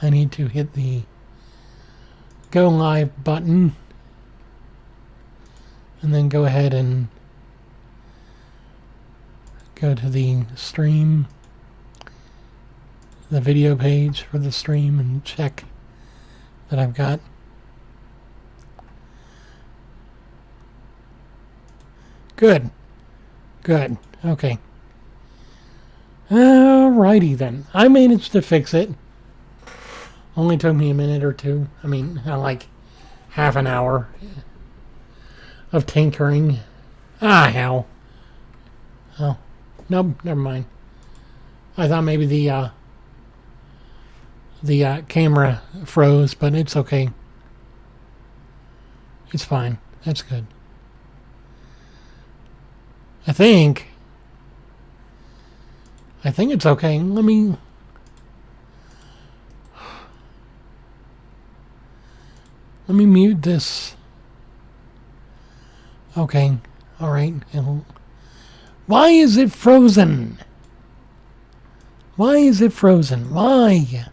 I need to hit the go live button and then go ahead and go to the stream, the video page for the stream, and check that I've got good. Okay. Alrighty then. I managed to fix it. Only took me a minute or two. I mean, like half an hour of tinkering. Hell. Oh, nope, never mind. I thought maybe the camera froze, but it's okay. It's fine. That's good. I think it's okay. Let me mute this. Okay. All right. Why is it frozen? Why is it frozen? Why?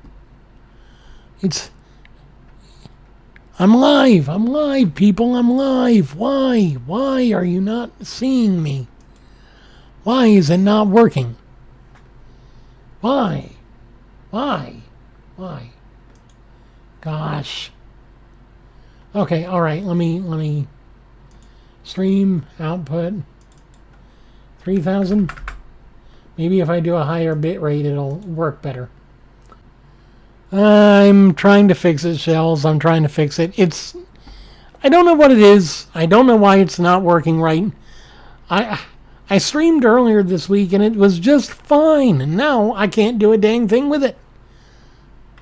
I'm live, people. I'm live. Why? Why are you not seeing me? Why is it not working? Why? Gosh. Okay, all right. Let me stream output 3000. Maybe if I do a higher bit rate, it'll work better. I'm trying to fix it, Shells. I'm trying to fix it. I don't know what it is. I don't know why it's not working right. I streamed earlier this week and it was just fine. And now I can't do a dang thing with it.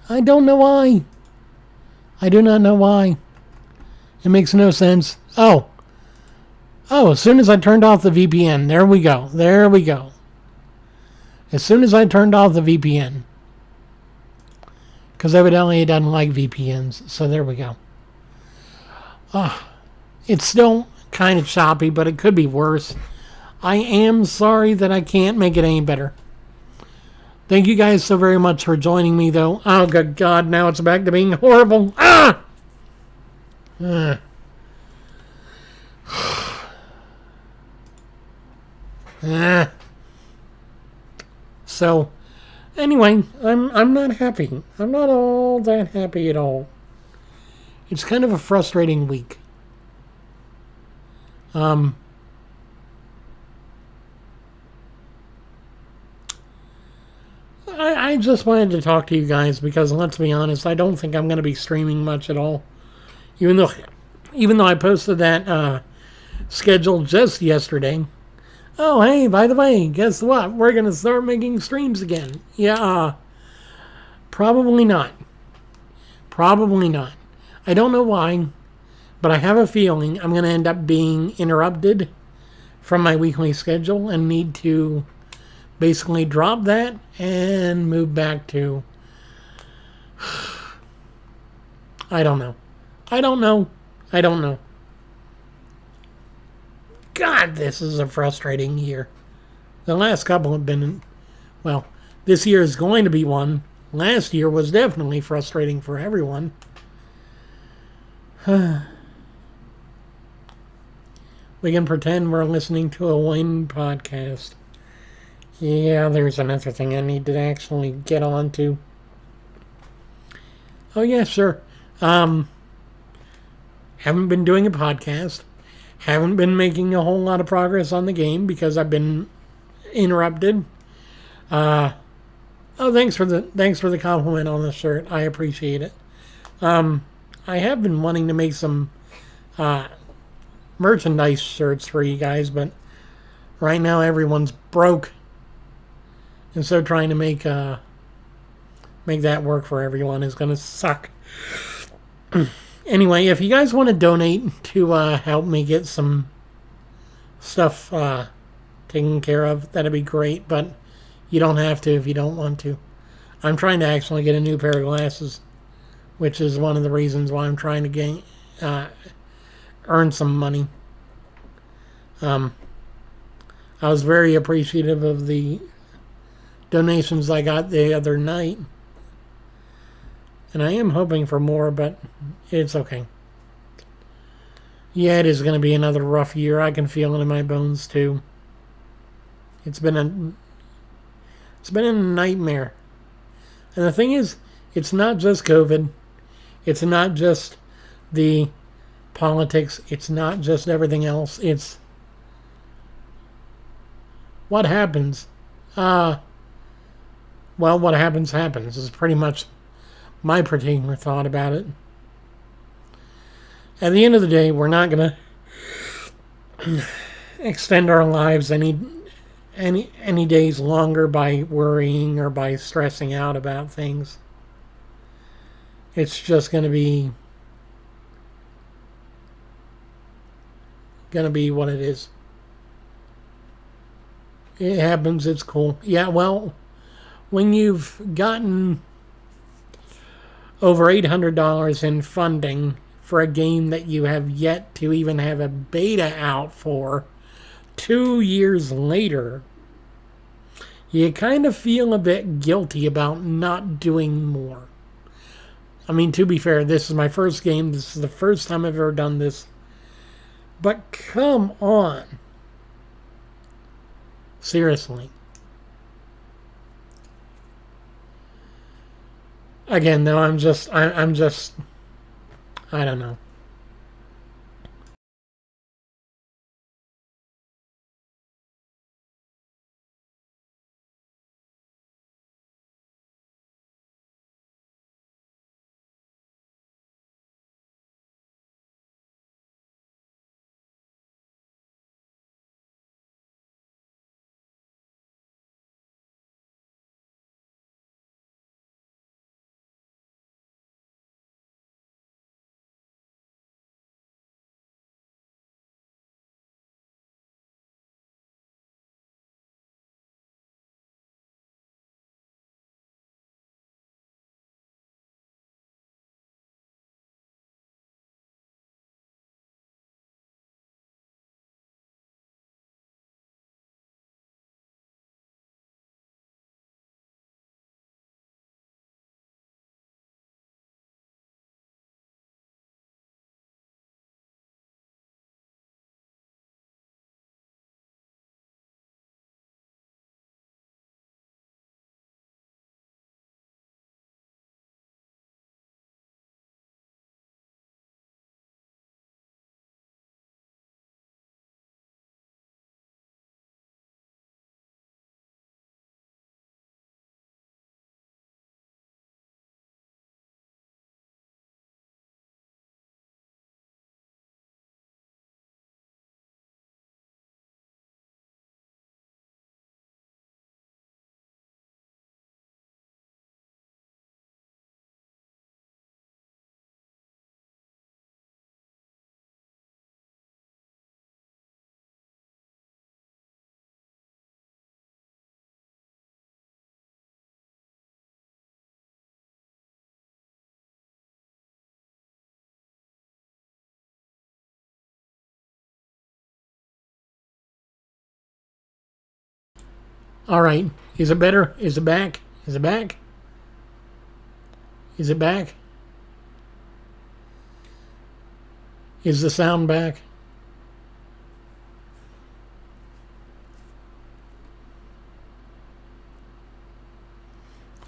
I don't know why. I do not know why. It makes no sense. Oh, as soon as I turned off the VPN. There we go. As soon as I turned off the VPN. Because evidently it doesn't like VPNs. So there we go. It's still kind of choppy, but it could be worse. I am sorry that I can't make it any better. Thank you guys so very much for joining me, though. Oh, good God, now it's back to being horrible. So, anyway, I'm not happy. I'm not all that happy at all. It's kind of a frustrating week. I just wanted to talk to you guys because, let's be honest, I don't think I'm going to be streaming much at all. Even though I posted that schedule just yesterday. Oh, hey, by the way, guess what? We're going to start making streams again. Yeah, probably not. I don't know why, but I have a feeling I'm going to end up being interrupted from my weekly schedule and need to basically drop that and move back to... I don't know. God, this is a frustrating year. The last couple have been... Well, this year is going to be one. Last year was definitely frustrating for everyone. We can pretend we're listening to a wind podcast. Yeah, there's another thing I need to actually get on to. Oh, yeah, sure. Haven't been doing a podcast. Haven't been making a whole lot of progress on the game because I've been interrupted. Thanks for the compliment on the shirt. I appreciate it. I have been wanting to make some merchandise shirts for you guys, but right now everyone's broke. And so trying to make that work for everyone is going to suck. Anyway, if you guys want to donate to help me get some stuff taken care of, that'd be great. But you don't have to if you don't want to. I'm trying to actually get a new pair of glasses, which is one of the reasons why I'm trying to earn some money. I was very appreciative of the donations I got the other night. And I am hoping for more, but it's okay. Yeah, it is going to be another rough year. I can feel it in my bones too. It's been a nightmare. And the thing is, it's not just COVID. It's not just the politics. It's not just everything else. It's what happens. Well, what happens happens is pretty much my particular thought about it. At the end of the day, we're not going to extend our lives any days longer by worrying or by stressing out about things. It's just going to be what it is. It happens. It's cool. Yeah. Well, when you've gotten over $800 in funding for a game that you have yet to even have a beta out for 2 years later, you kind of feel a bit guilty about not doing more. I mean, to be fair, this is my first game. This is the first time I've ever done this. But come on. Seriously. Again, though, I'm just, I don't know. All right. Is it better? Is it back? Is it back? Is it back? Is the sound back?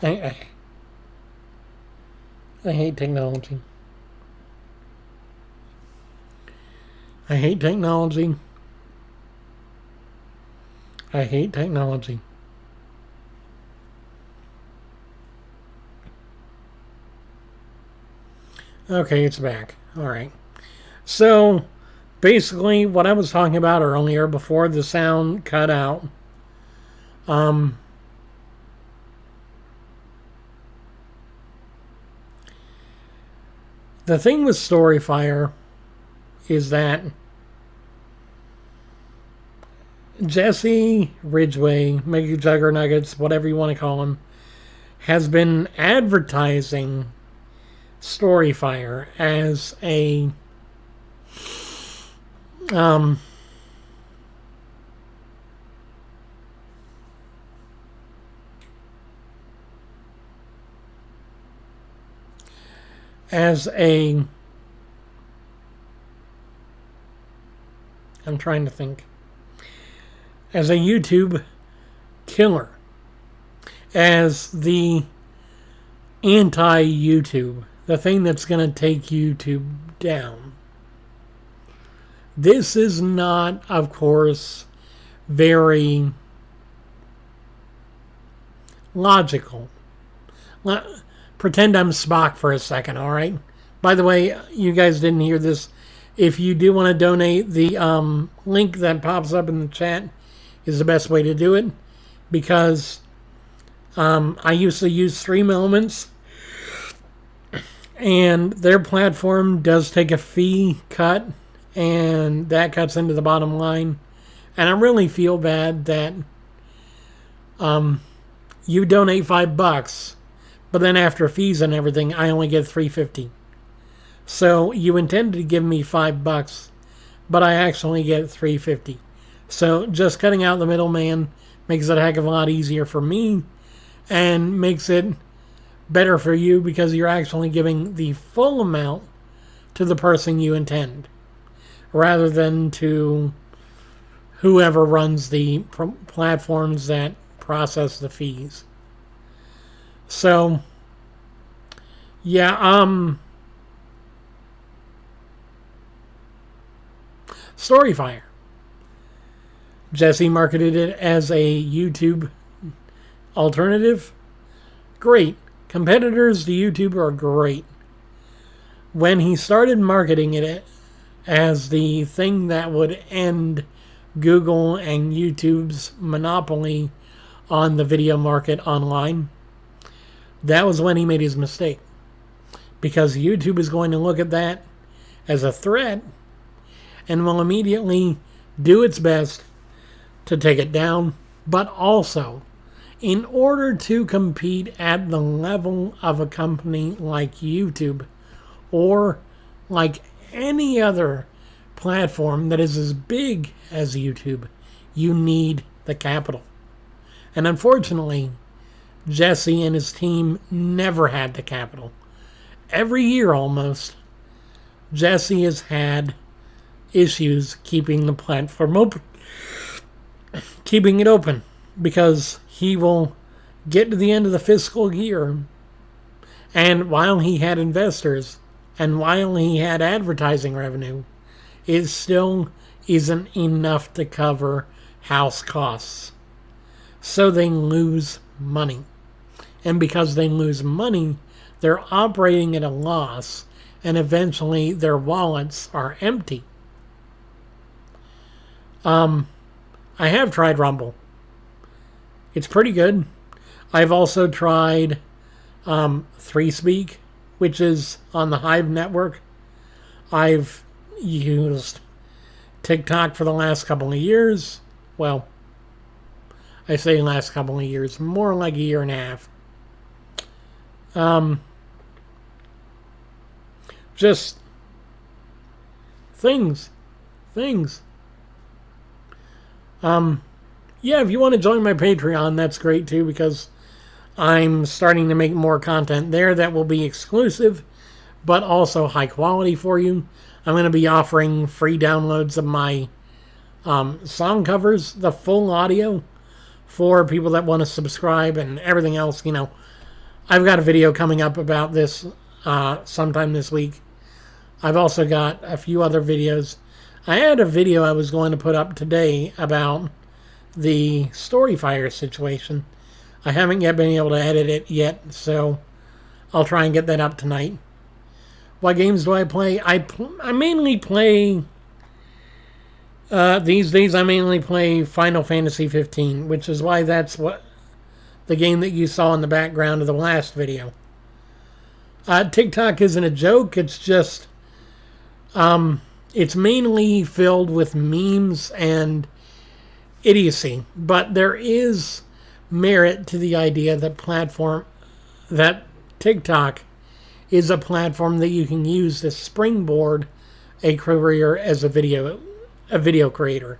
I, I hate technology. I hate technology. I hate technology. Okay, it's back. All right. So, basically, what I was talking about earlier before the sound cut out, the thing with Storyfire is that Jesse Ridgway, Mega Juggernuggets, whatever you want to call him, has been advertising Storyfire as a as a... I'm trying to think. As a YouTube killer. As the anti-YouTube. The thing that's going to take YouTube down. This is not, of course, very logical. Pretend I'm Spock for a second, alright? By the way, you guys didn't hear this. If you do want to donate, the link that pops up in the chat is the best way to do it. Because I used to use Stream Elements. And their platform does take a fee cut. And that cuts into the bottom line. And I really feel bad that you donate $5, but then after fees and everything, I only get $3.50. So you intended to give me $5, but I actually get $3.50. So just cutting out the middleman makes it a heck of a lot easier for me, and makes it better for you because you're actually giving the full amount to the person you intend, rather than to whoever runs the platforms that process the fees. So, yeah, Storyfire. Jesse marketed it as a YouTube alternative. Great. Competitors to YouTube are great. When he started marketing it as the thing that would end Google and YouTube's monopoly on the video market online, that was when he made his mistake. Because YouTube is going to look at that as a threat and will immediately do its best to take it down. But also, in order to compete at the level of a company like YouTube or like any other platform that is as big as YouTube, you need the capital. And unfortunately, Jesse and his team never had the capital. Every year almost, Jesse has had issues keeping the platform open. Keeping it open. Because he will get to the end of the fiscal year, and while he had investors, and while he had advertising revenue, it still isn't enough to cover house costs. So they lose money. And because they lose money, they're operating at a loss, and eventually their wallets are empty. I have tried Rumble. It's pretty good. I've also tried ThreeSpeak, which is on the Hive network. I've used TikTok for the last couple of years. Well, I say last couple of years, more like a year and a half. Just things. Yeah, if you want to join my Patreon, that's great too, because I'm starting to make more content there that will be exclusive, but also high quality for you. I'm going to be offering free downloads of my song covers, the full audio, for people that want to subscribe and everything else. You know, I've got a video coming up about this sometime this week. I've also got a few other videos. I had a video I was going to put up today about the Storyfire situation. I haven't yet been able to edit it yet, so I'll try and get that up tonight. What games do I play? I mainly play... these days I mainly play Final Fantasy 15, which is why that's what the game that you saw in the background of the last video. TikTok isn't a joke, it's just... it's mainly filled with memes and idiocy, but there is merit to the idea that TikTok is a platform that you can use to springboard a career as a video creator.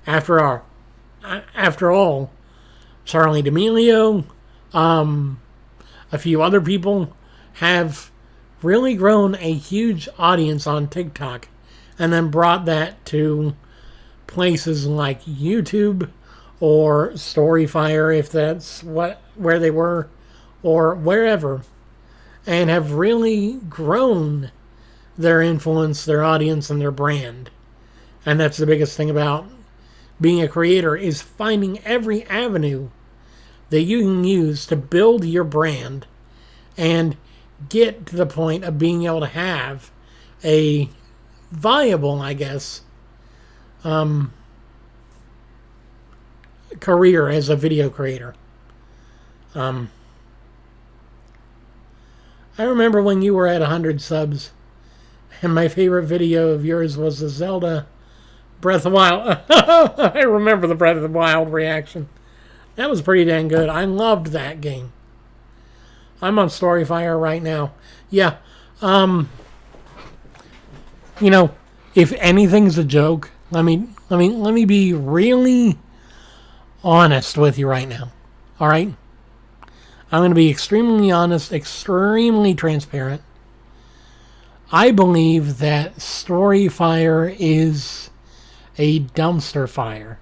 After all, Charlie D'Amelio, a few other people have really grown a huge audience on TikTok and then brought that to places like YouTube or Storyfire, if that's where they were, or wherever, and have really grown their influence, their audience, and their brand. And that's the biggest thing about being a creator, is finding every avenue that you can use to build your brand and get to the point of being able to have a viable, I guess, career as a video creator. I remember when you were at 100 subs, and my favorite video of yours was the Zelda Breath of the Wild. I remember the Breath of the Wild reaction. That was pretty dang good. I loved that game. I'm on Storyfire right now. Yeah. You know, if anything's a joke, let me be really honest with you right now. All right? I'm going to be extremely honest, extremely transparent. I believe that Storyfire is a dumpster fire.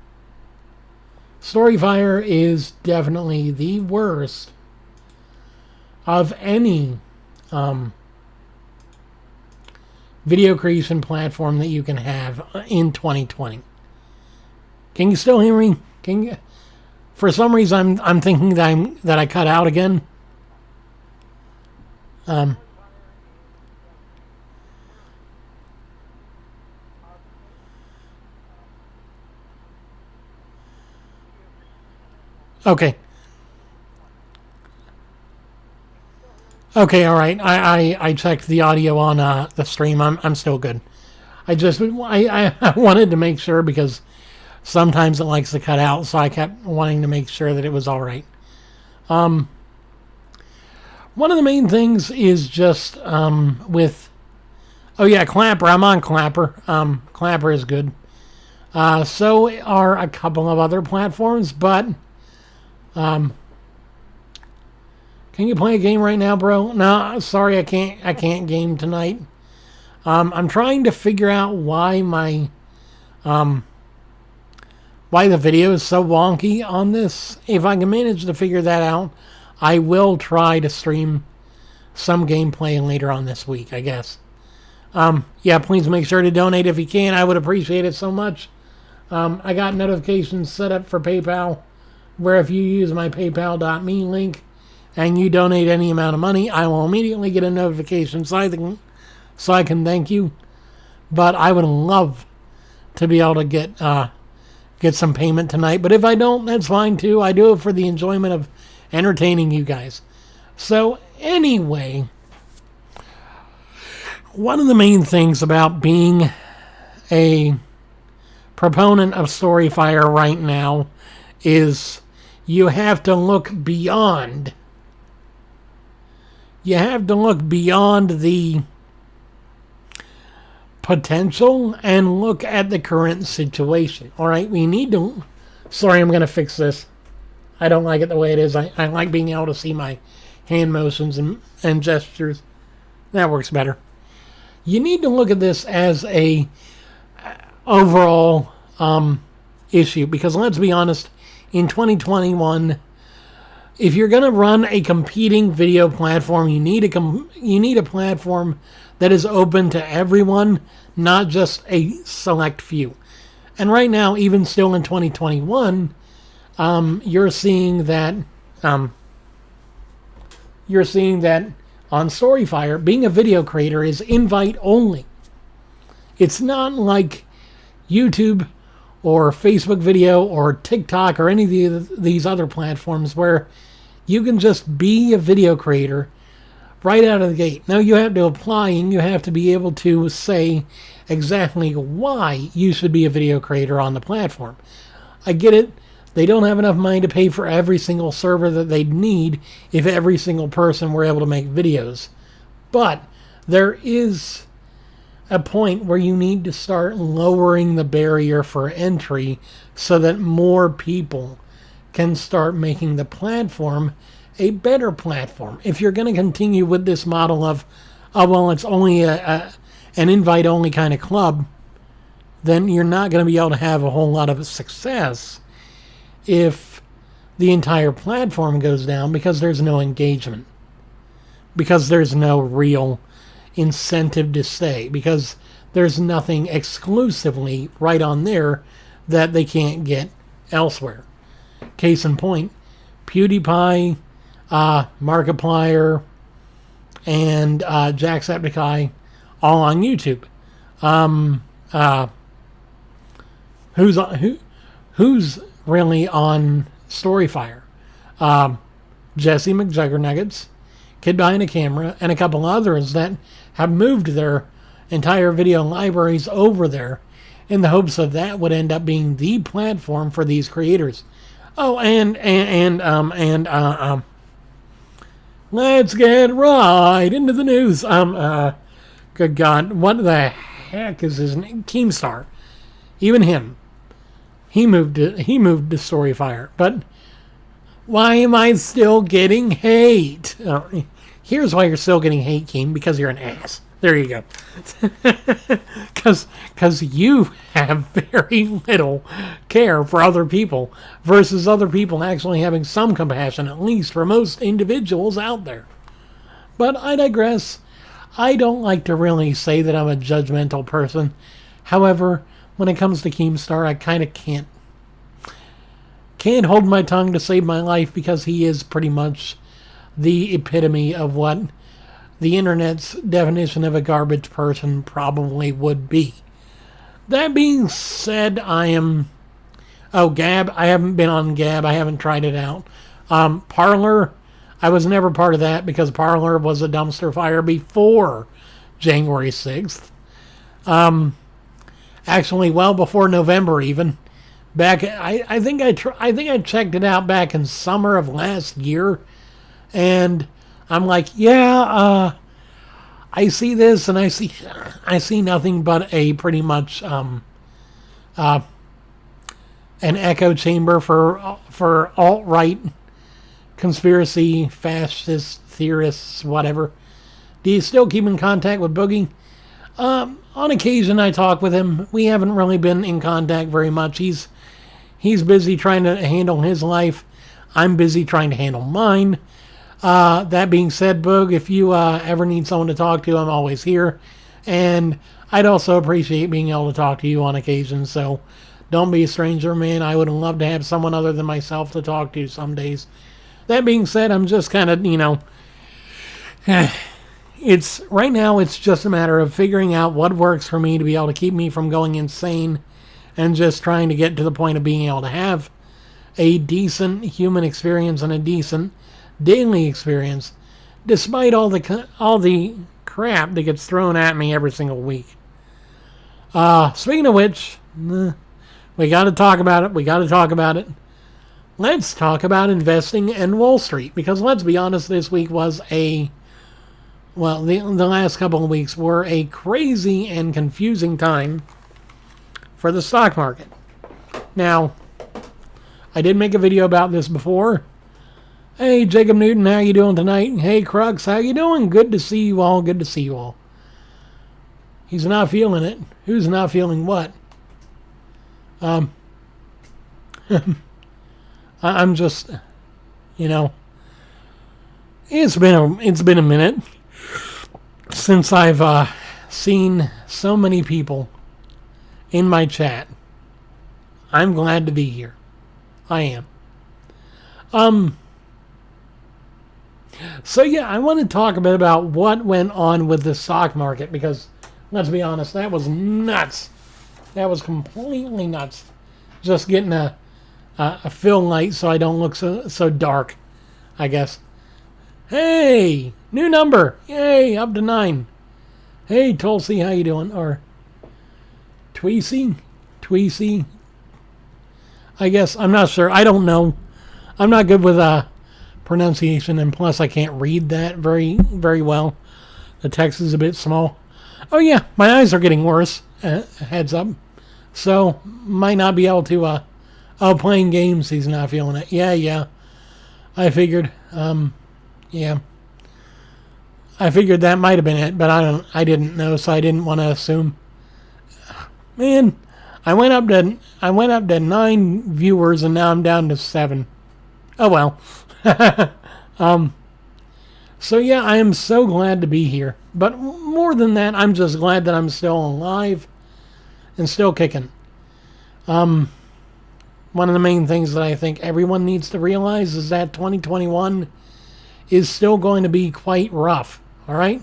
Storyfire is definitely the worst of any video creation platform that you can have in 2020. Can you still hear me? Can you? For some reason, I'm thinking that I cut out again. Okay. Okay, all right. I checked the audio on the stream. I'm still good. I wanted to make sure because sometimes it likes to cut out, so I kept wanting to make sure that it was all right. One of the main things is just with... Oh yeah, Clapper. I'm on Clapper. Clapper is good. So are a couple of other platforms, but... Can you play a game right now, bro? No, sorry, I can't game tonight. I'm trying to figure out why my why the video is so wonky on this. If I can manage to figure that out, I will try to stream some gameplay later on this week, I guess. Yeah, please make sure to donate if you can. I would appreciate it so much. I got notifications set up for PayPal, where if you use my paypal.me link and you donate any amount of money, I will immediately get a notification so I can thank you. But I would love to be able to get some payment tonight. But if I don't, that's fine too. I do it for the enjoyment of entertaining you guys. So anyway, one of the main things about being a proponent of Storyfire right now is you have to look beyond. You have to look beyond the potential and look at the current situation. All right, we need to... Sorry, I'm going to fix this. I don't like it the way it is. I like being able to see my hand motions and gestures. That works better. You need to look at this as a overall issue, because let's be honest, in 2021, if you're going to run a competing video platform, you need a platform that is open to everyone, not just a select few. And right now, even still in 2021, you're seeing that on Storyfire, being a video creator is invite only. It's not like YouTube or Facebook video or TikTok or any of these other platforms where you can just be a video creator right out of the gate. Now you have to apply and you have to be able to say exactly why you should be a video creator on the platform. I get it. They don't have enough money to pay for every single server that they'd need if every single person were able to make videos. But there is a point where you need to start lowering the barrier for entry so that more people can start making the platform a better platform. If you're going to continue with this model of oh, well, it's only an invite-only kind of club, then you're not going to be able to have a whole lot of success if the entire platform goes down because there's no engagement, because there's no real incentive to stay, because there's nothing exclusively right on there that they can't get elsewhere. Case in point, PewDiePie, Markiplier, and Jacksepticeye all on YouTube. Who's really on Storyfire? Jesse McJuggernuggets, Kid Behind a Camera, and a couple others that have moved their entire video libraries over there in the hopes that that would end up being the platform for these creators. Oh, and let's get right into the news. Good God, what the heck is his name? Keemstar. Even him. He moved to Storyfire. But why am I still getting hate? Here's why you're still getting hate, Keem, because you're an ass. There you go. Because you have very little care for other people versus other people actually having some compassion, at least for most individuals out there. But I digress. I don't like to really say that I'm a judgmental person. However, when it comes to Keemstar, I kind of can't hold my tongue to save my life because he is pretty much the epitome of what the internet's definition of a garbage person probably would be. That being said, Gab. I haven't been on Gab. I haven't tried it out. Parler, I was never part of that because Parler was a dumpster fire before January 6th. Actually, well before November even. Back, I think I checked it out back in summer of last year, and I'm like, yeah, I see this, and I see nothing but a pretty much an echo chamber for alt-right conspiracy fascist theorists, whatever. Do you still keep in contact with Boogie? On occasion, I talk with him. We haven't really been in contact very much. He's busy trying to handle his life. I'm busy trying to handle mine. That being said, Boog, if you ever need someone to talk to, I'm always here. And I'd also appreciate being able to talk to you on occasion. So don't be a stranger, man. I would love to have someone other than myself to talk to some days. That being said, I'm just kind of, right now it's just a matter of figuring out what works for me to be able to keep me from going insane and just trying to get to the point of being able to have a decent human experience and a decent daily experience despite all the crap that gets thrown at me every single week. Speaking of which, we got to talk about it. Let's talk about investing in Wall Street, because let's be honest, this week was the last couple of weeks were a crazy and confusing time for the stock market. Now, I did make a video about this before. Hey, Jacob Newton, how you doing tonight? Hey, Crux, how you doing? Good to see you all. Good to see you all. He's not feeling it. Who's not feeling what? I'm just, it's been a minute since I've seen so many people in my chat. I'm glad to be here. I am. So yeah, I want to talk a bit about what went on with the stock market, because let's be honest, that was nuts. That was completely nuts. Just getting a fill light so I don't look so dark, I guess. Hey, new number. Yay, up to 9. Hey, Tulsi, how you doing? Or Tweesy? I guess, I'm not sure. I don't know. I'm not good with pronunciation, and plus I can't read that very, very well. The text is a bit small. Oh yeah, my eyes are getting worse. Heads up. So, might not be able to, playing games, he's not feeling it. Yeah. I figured, yeah. I figured that might have been it, but I didn't know, so I didn't want to assume. Man, I went up to 9 viewers and now I'm down to 7. Oh well. So yeah, I am so glad to be here. But more than that, I'm just glad that I'm still alive and still kicking. One of the main things that I think everyone needs to realize is that 2021 is still going to be quite rough. All right?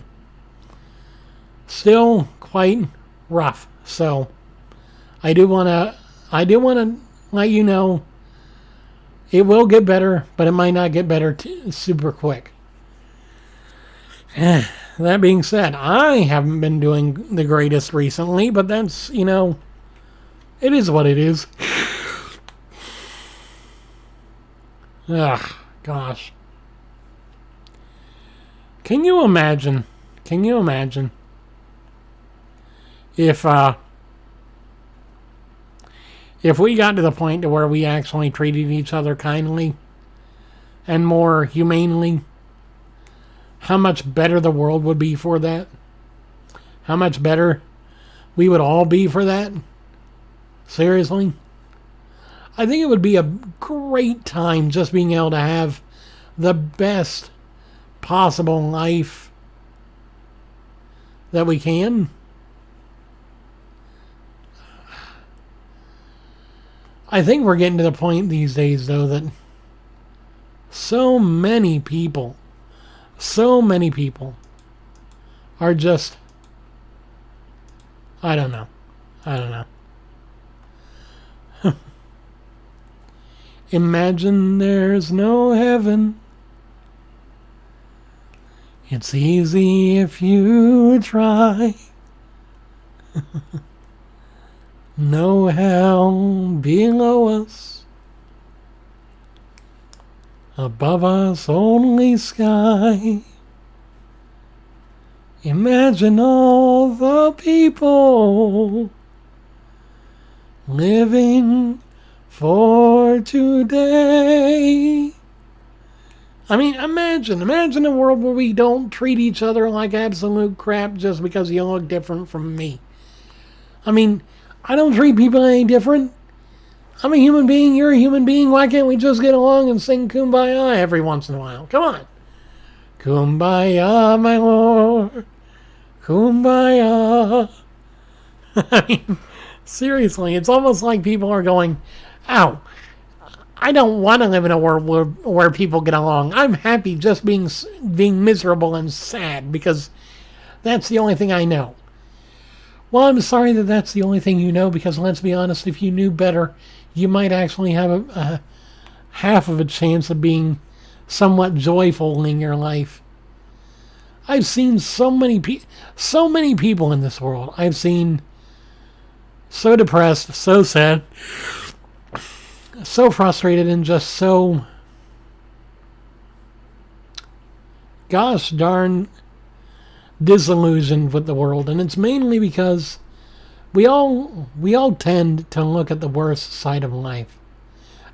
Still quite rough. So I do want to let you know it will get better, but it might not get better super quick. That being said, I haven't been doing the greatest recently, but that's, it is what it is. Ugh, gosh. Can you imagine if we got to the point to where we actually treated each other kindly and more humanely, how much better the world would be for that? How much better we would all be for that? Seriously? I think it would be a great time just being able to have the best possible life that we can. I think we're getting to the point these days, though, that so many people are just, I don't know. Imagine there's no heaven. It's easy if you try. No hell below us. Above us only sky. Imagine all the people living for today. I mean, imagine a world where we don't treat each other like absolute crap just because you look different from me. I mean, I don't treat people any different. I'm a human being, you're a human being. Why can't we just get along and sing Kumbaya every once in a while? Come on. Kumbaya, my lord. Kumbaya. I mean, seriously, it's almost like people are going, ow, I don't want to live in a world where people get along. I'm happy just being miserable and sad because that's the only thing I know. Well, I'm sorry that that's the only thing you know, because let's be honest, if you knew better, you might actually have a half of a chance of being somewhat joyful in your life. I've seen so many people in this world. I've seen so depressed, so sad, so frustrated, and just so gosh darn disillusioned with the world. And it's mainly because we all tend to look at the worst side of life.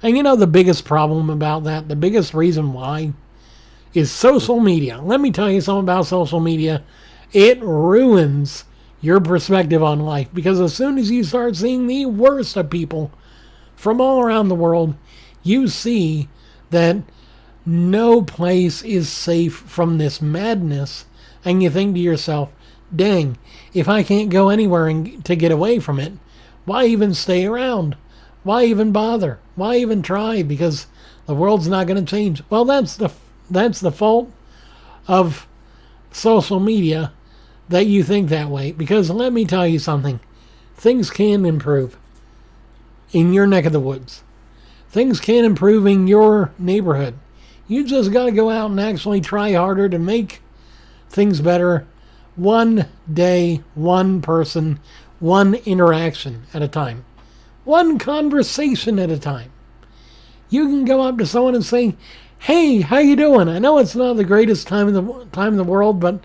And the biggest problem about that, the biggest reason why, is social media. Let me tell you something about social media. It ruins your perspective on life, because as soon as you start seeing the worst of people from all around the world, you see that no place is safe from this madness. And you think to yourself, dang, if I can't go anywhere to get away from it, why even stay around? Why even bother? Why even try? Because the world's not going to change. Well, that's the fault of social media, that you think that way. Because let me tell you something. Things can improve in your neck of the woods. Things can improve in your neighborhood. You just got to go out and actually try harder to make things better, one day, one person, one interaction at a time, one conversation at a time. You can go up to someone and say, hey, how you doing? I know it's not the greatest time in the world, but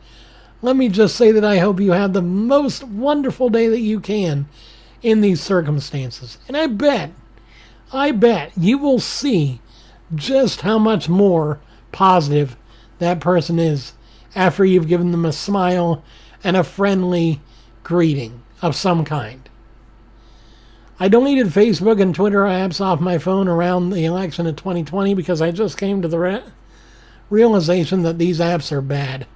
let me just say that I hope you have the most wonderful day that you can in these circumstances. And I bet you will see just how much more positive that person is after you've given them a smile and a friendly greeting of some kind. I deleted Facebook and Twitter apps off my phone around the election of 2020 because I just came to the realization that these apps are bad.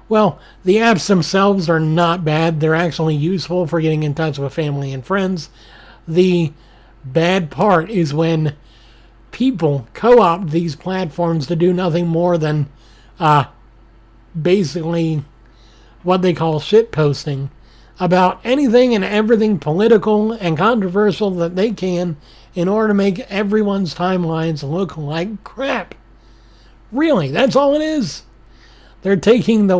Well, the apps themselves are not bad. They're actually useful for getting in touch with family and friends. The bad part is when people co-opt these platforms to do nothing more than basically what they call shit posting about anything and everything political and controversial that they can in order to make everyone's timelines look like crap. Really, that's all it is. They're taking the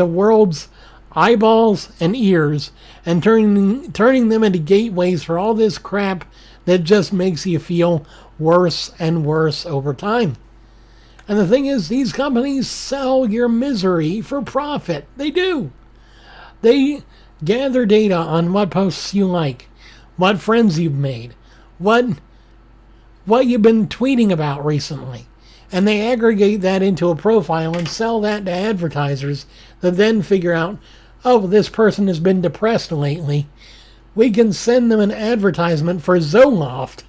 world's eyeballs and ears and turning them into gateways for all this crap that just makes you feel worse and worse over time. And the thing is, these companies sell your misery for profit. They do. They gather data on what posts you like, what friends you've made, what you've been tweeting about recently. And they aggregate that into a profile and sell that to advertisers that then figure out, oh, this person has been depressed lately. We can send them an advertisement for Zoloft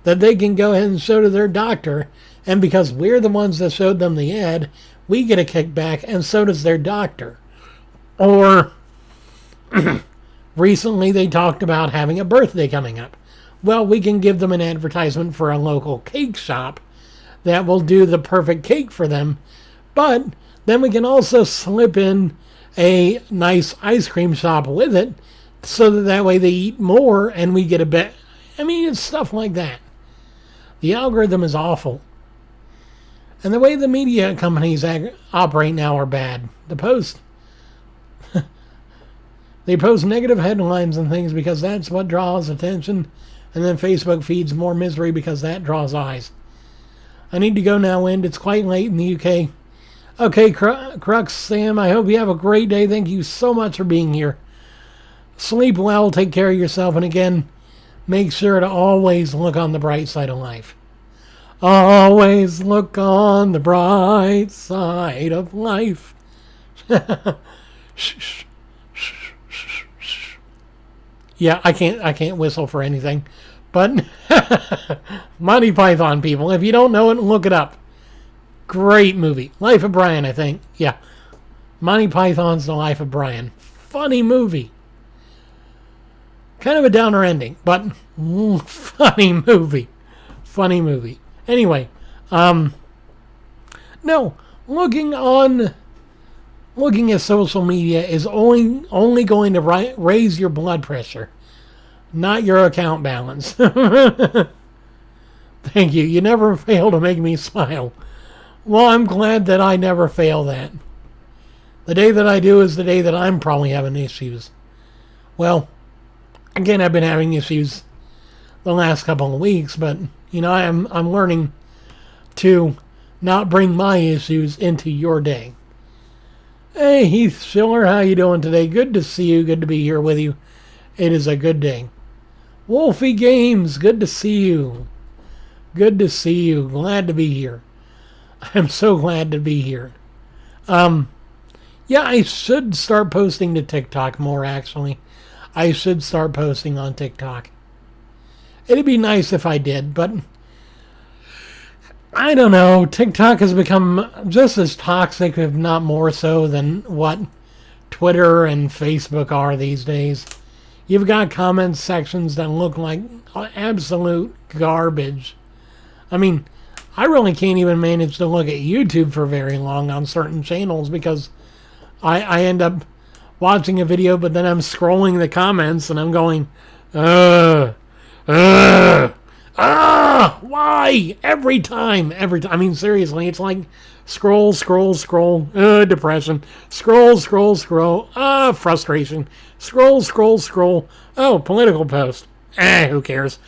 that they can go ahead and show to their doctor. And because we're the ones that showed them the ad, we get a kickback, and so does their doctor. Or recently they talked about having a birthday coming up. Well, we can give them an advertisement for a local cake shop that will do the perfect cake for them. But then we can also slip in a nice ice cream shop with it so that way they eat more and we get a bit. I mean, it's stuff like that. The algorithm is awful. And the way the media companies operate now are bad. They post negative headlines and things because that's what draws attention. And then Facebook feeds more misery because that draws eyes. I need to go now, Wind. It's quite late in the UK. Okay, Crux Sam, I hope you have a great day. Thank you so much for being here. Sleep well, take care of yourself, and again, make sure to always look on the bright side of life. Always look on the bright side of life. Yeah, I can't whistle for anything. But Monty Python, people, if you don't know it, look it up. Great movie. Life of Brian, I think. Yeah. Monty Python's The Life of Brian. Funny movie. Kind of a downer ending, but funny movie. Funny movie. Anyway, no, looking at social media is only going to raise your blood pressure, not your account balance. Thank you. You never fail to make me smile. Well, I'm glad that I never fail that. The day that I do is the day that I'm probably having issues. Well, again, I've been having issues the last couple of weeks, but I'm learning to not bring my issues into your day. Hey, Heath Schiller, how you doing today? Good to see you. Good to be here with you. It is a good day. Wolfie Games, good to see you. Good to see you. Glad to be here. I'm so glad to be here. Yeah, I should start posting to TikTok more, actually. I should start posting on TikTok. It'd be nice if I did, but I don't know. TikTok has become just as toxic, if not more so, than what Twitter and Facebook are these days. You've got comment sections that look like absolute garbage. I mean, I really can't even manage to look at YouTube for very long on certain channels because I end up watching a video, but then I'm scrolling the comments and I'm going, why? Every time. I mean, seriously, it's like scroll, depression, scroll, frustration, scroll, oh, political post, who cares?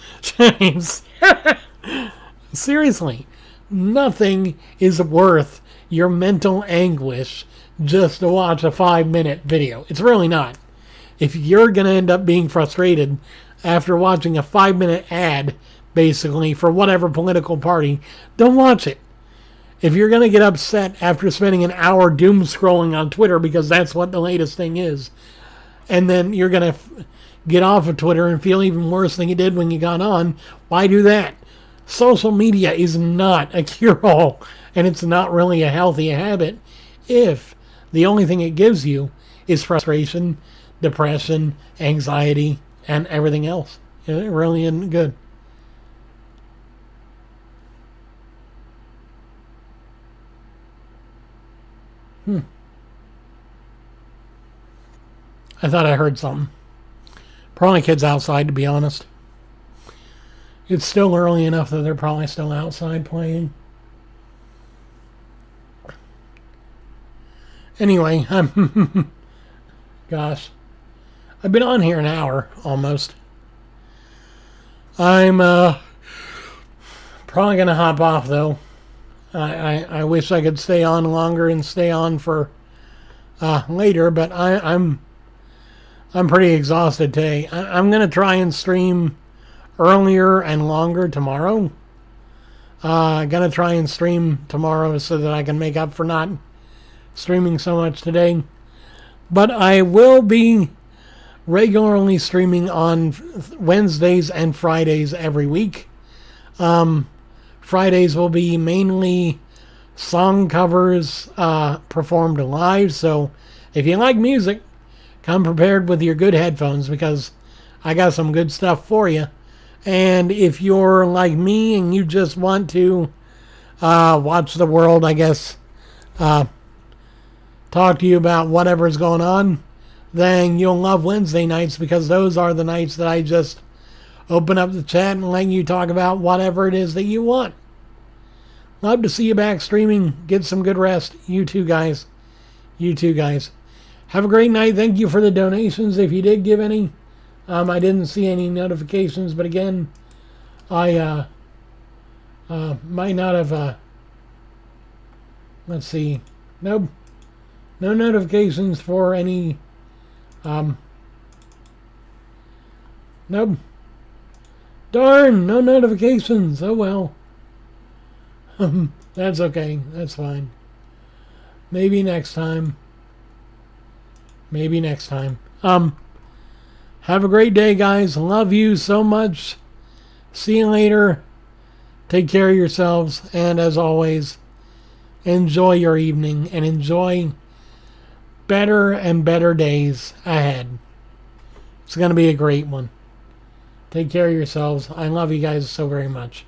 Seriously, nothing is worth your mental anguish just to watch a 5-minute video. It's really not. If you're going to end up being frustrated after watching a 5-minute ad, basically, for whatever political party, don't watch it. If you're going to get upset after spending an hour doom scrolling on Twitter because that's what the latest thing is, and then you're going to get off of Twitter and feel even worse than you did when you got on, why do that? Social media is not a cure-all, and it's not really a healthy habit if the only thing it gives you is frustration, depression, anxiety, and everything else. It really isn't good. I thought I heard something. Probably kids outside, to be honest. It's still early enough that they're probably still outside playing. Anyway, gosh. I've been on here an hour, almost. I'm probably going to hop off, though. I wish I could stay on longer and stay on for later, but I'm pretty exhausted today. I'm going to try and stream earlier and longer tomorrow. Going to try and stream tomorrow so that I can make up for not streaming so much today. But I will be regularly streaming on Wednesdays and Fridays every week. Fridays will be mainly song covers performed live. So if you like music, come prepared with your good headphones because I got some good stuff for you. And if you're like me and you just want to watch the world, I guess, talk to you about whatever's going on, then you'll love Wednesday nights because those are the nights that I just open up the chat and let you talk about whatever it is that you want. Love to see you back streaming. Get some good rest. You too, guys. You too, guys. Have a great night. Thank you for the donations if you did give any. I didn't see any notifications, but again, I might not have... let's see. Nope. No notifications for any... nope. Darn, no notifications. Oh well. That's okay. That's fine. Maybe next time. Maybe next time. Have a great day, guys. Love you so much. See you later. Take care of yourselves. And as always, enjoy your evening and enjoy better and better days ahead. It's going to be a great one. Take care of yourselves. I love you guys so very much.